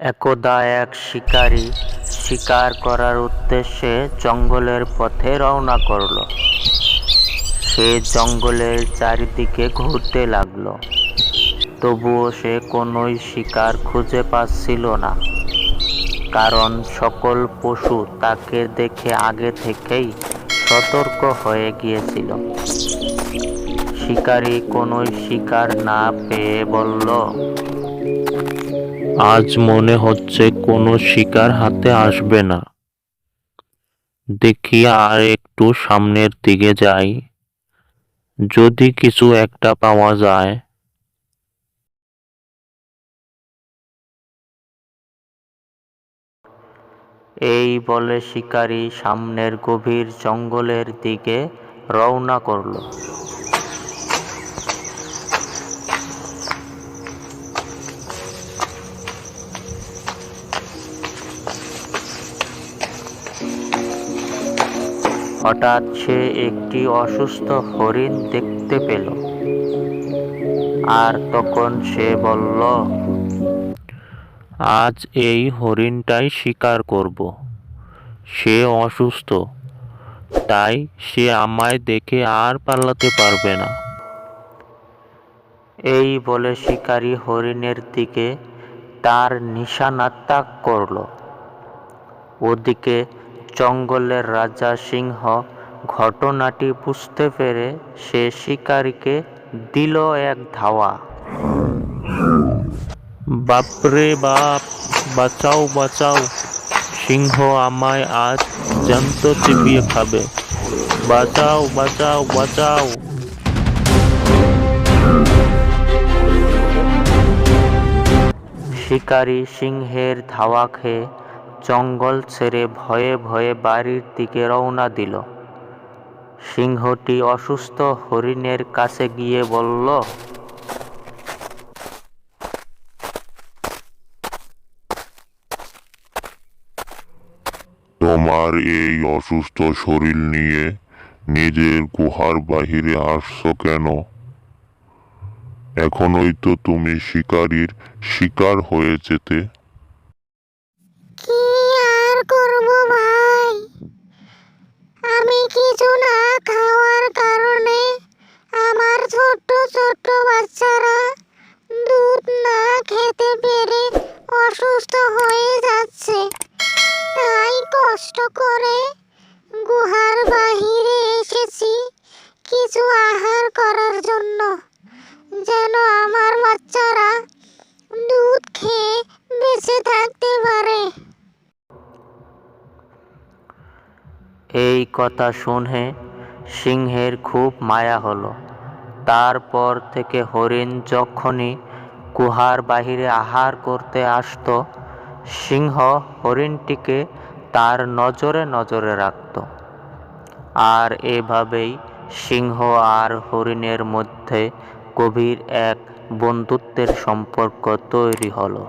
একদা এক শিকারী শিকার করার উদ্দেশ্যে জঙ্গলের পথে রওনা করল। সে জঙ্গলের চারিদিকে ঘুরতে লাগলো, তবুও সে কোনোই শিকার খুঁজে পাচ্ছিল না, কারণ সকল পশু তাকে দেখে আগে থেকেই সতর্ক হয়ে গিয়েছিল। শিকারী কোনোই শিকার না পেয়ে বলল, আজ মনে হচ্ছে কোনো শিকার হাতে আসবে না। দেখি আর একটু সামনের দিকে যাই, যদি কিছু একটা পাওয়া যায়। এই বলে শিকারী সামনের গভীর জঙ্গলের দিকে রওনা করল। হঠাৎ সে একটি অসুস্থ হরিণ দেখতে পেল, আর তখন সে বলল, আজ এই হরিণটাই শিকার করব। সে অসুস্থ, তাই সে আমায় দেখে আর পালাতে পারবে না। এই বলে শিকারী হরিণের দিকে তার নিশানা তাক করল। ওদিকে জঙ্গলের রাজা সিংহ ঘটনাটি বুঝতে পেরে সে শিকারীকে দিল এক ধাওয়া। বাপরে বাপ, বাঁচাও বাঁচাও, সিংহ আমায় আজ জ্যান্ত চিবিয়ে খাবে। বাঁচাও বাঁচাও বাঁচাও। শিকারী সিংহের ধাওয়া খেয়ে জঙ্গল ছেড়ে ভয়ে ভয়ে বাড়ির দিকে রওনা দিল। সিংহটি অসুস্থ হরিণের কাছে গিয়ে বলল, তোমার এই অসুস্থ শরীর নিয়ে নিজের গুহার বাহিরে আসছো কেন? এখনই তো তুমি শিকারীর শিকার হয়ে যেতে। কি আর করব ভাই, আমি কিছু না খাওয়ার কারণে আমার ছোট্ট ছোট্ট বাচ্চারা দুধ না খেতে পেরে অসুস্থ হয়ে যাচ্ছে। তাই কষ্ট করে গুহার বাহিরে এসেছি কিছু আহার করার জন্য, যেন আমার বাচ্চারা দুধ খেয়ে বেঁচে থাকতে পারে। এই কথা শুনে সিংহের খুব মায়া হলো। তারপর থেকে হরিণ যখনই গুহার বাহিরে আহার করতে আসতো, সিংহ হরিণটিকে তার নজরে নজরে রাখত। আর এভাবেই সিংহ আর হরিণের মধ্যে গভীর এক বন্ধুত্বের সম্পর্ক তৈরি হলো।